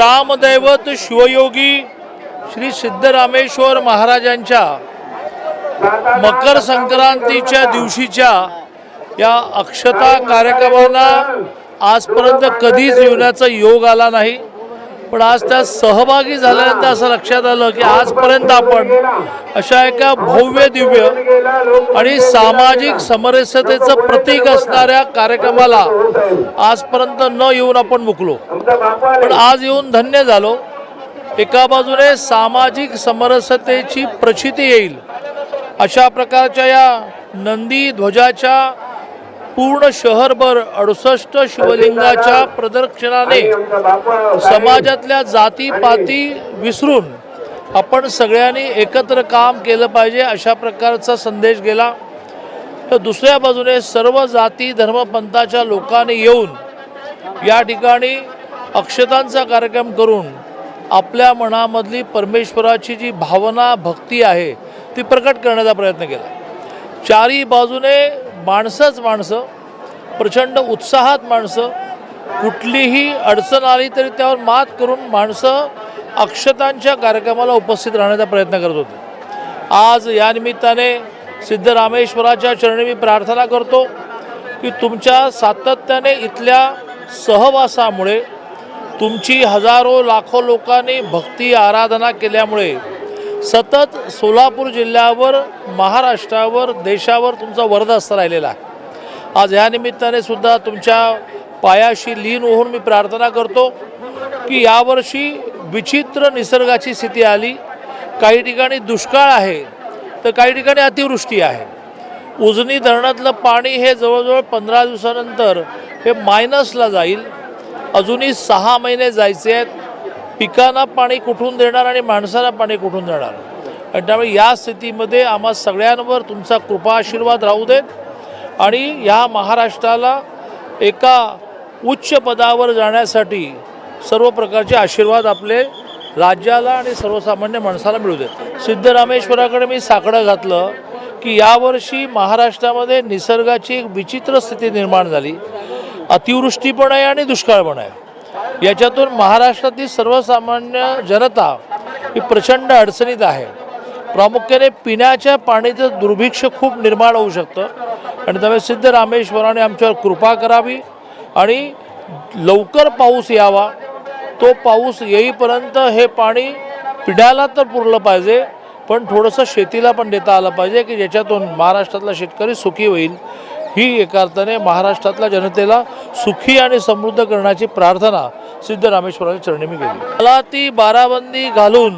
ग्रामदैवत शिवयोगी श्री सिद्धरामेश्वर महाराजांच्या मकर संक्रांतीच्या दिवशीच्या या अक्षता कार्यक्रमाला आजपर्यंत कधीच येण्याचा योग आला नाही, पण आज त्यात सहभागी झाल्यानंतर असं लक्षात आलं की आजपर्यंत आपण अशा एका भव्य दिव्य आणि सामाजिक समरसतेचं प्रतीक असणाऱ्या कार्यक्रमाला आजपर्यंत न येऊन आपण मुकलो, पण आज येऊन धन्य झालो। एका बाजूने सामाजिक समरसतेची प्रचिती येईल अशा प्रकारच्या या नंदी ध्वजाच्या पूर्ण शहरभर 68 शिवलिंगाच्या प्रदक्षिणाने समाजातल्या जातीपाती विसरून आपण सगळ्यांनी एकत्र काम केलं पाहिजे अशा प्रकारचा संदेश गेला। तर दुसऱ्या बाजूने सर्व जाती धर्मपंथाच्या लोकांनी येऊन या ठिकाणी अक्षतांचा कार्यक्रम करून आपल्या मनामधली परमेश्वराची जी भावना भक्ती आहे ती प्रकट करण्याचा प्रयत्न केला। चारी बाजूने माणसंच माणसं, प्रचंड उत्साहात माणसं, कुठलीही अडचण आली तरी त्यावर मात करून माणसं अक्षतांच्या कार्यक्रमाला उपस्थित राहण्याचा प्रयत्न करत होते। आज या निमित्ताने सिद्धरामेश्वराच्या चरणी मी प्रार्थना करतो की तुमच्या सातत्याने इथल्या सहवासामुळे, तुमची हजारो लाखो लोकांनी भक्ती आराधना केल्यामुळे सतत सोलापूर जिल्ह्यावर, महाराष्ट्रावर, देशावर तुमचा वरदहस्त राहिलेला आहे। आज या निमित्ताने सुद्धा तुमच्या पायाशी लीन होऊन मी प्रार्थना करतो की यावर्षी विचित्र निसर्गाची स्थिती आली। काही ठिकाणी दुष्काळ आहे तर काही ठिकाणी अतिवृष्टी आहे। उजनी धरणातलं पाणी हे जवळजवळ 15 दिवसानंतर हे मायनसला जाईल। अजूनही 6 महिने जायचे आहेत। पिकांना पाणी कुठून देणार आणि माणसांना पाणी कुठून देणार? आणि त्यामुळे या स्थितीमध्ये आम्हा सगळ्यांवर तुमचा कृपा आशीर्वाद राहू दे आणि या महाराष्ट्राला एका उच्च पदावर जाण्यासाठी सर्व प्रकारचे आशीर्वाद आपले राज्याला आणि सर्वसामान्य माणसाला मिळू देत। सिद्धरामेश्वराकडे मी साकडं घातलं की यावर्षी महाराष्ट्रामध्ये निसर्गाची एक विचित्र स्थिती निर्माण झाली। अतिवृष्टी पण आहे आणि दुष्काळ पण आहे। याच्यातून महाराष्ट्रातील सर्वसामान्य जनता ही प्रचंड अडचणीत आहे। प्रामुख्याने पिण्याच्या पाण्याचं दुर्भिक्ष खूप निर्माण होऊ शकतं आणि त्यामुळे सिद्धरामेश्वराने आमच्यावर कृपा करावी आणि लवकर पाऊस यावा। तो पाऊस येईपर्यंत हे पाणी पिण्याला तर पुरलं पाहिजे, पण थोडंसं शेतीला पण देता आलं पाहिजे की ज्याच्यातून महाराष्ट्रातला शेतकरी सुखी होईल। ही एका अर्थाने महाराष्ट्रातल्या जनतेला सुखी आणि समृद्ध करण्याची प्रार्थना सिद्धरामेश्वराच्या चरणी मी केली। मला ती बाराबंदी घालून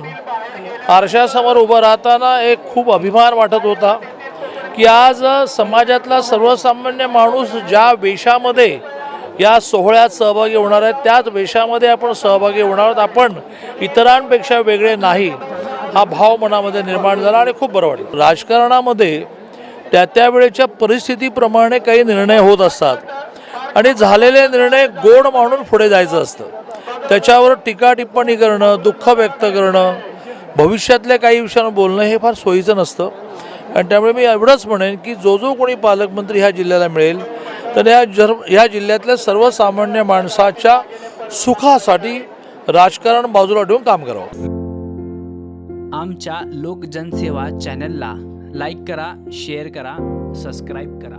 आरशासमोर उभं राहताना एक खूप अभिमान वाटत होता की आज समाजातला सर्वसामान्य माणूस ज्या वेशामध्ये या सोहळ्यात सहभागी होणार आहे त्याच वेशामध्ये आपण सहभागी होणार आहोत। आपण इतरांपेक्षा वेगळे नाही हा भाव मनामध्ये निर्माण झाला आणि खूप बरं वाटलं। राजकारणामध्ये त्या वेळेच्या परिस्थितीप्रमाणे काही निर्णय होत असतात आणि झालेले निर्णय गोड मानून पुढे जायचं असतं। त्याच्यावर टीका टिप्पणी करणं, दुःख व्यक्त करणं, भविष्यातल्या काही विषयांवर बोलणं हे फार सोयीचं नसतं। आणि त्यामुळे मी एवढंच म्हणेन की जो कोणी पालकमंत्री ह्या जिल्ह्याला मिळेल तर या जिल्ह्यातल्या सर्वसामान्य माणसाच्या सुखासाठी राजकारण बाजूला ठेवून काम करावं। आमच्या लोकजनसेवा चॅनलला लाईक करा, शेअर करा, सबस्क्राईब करा।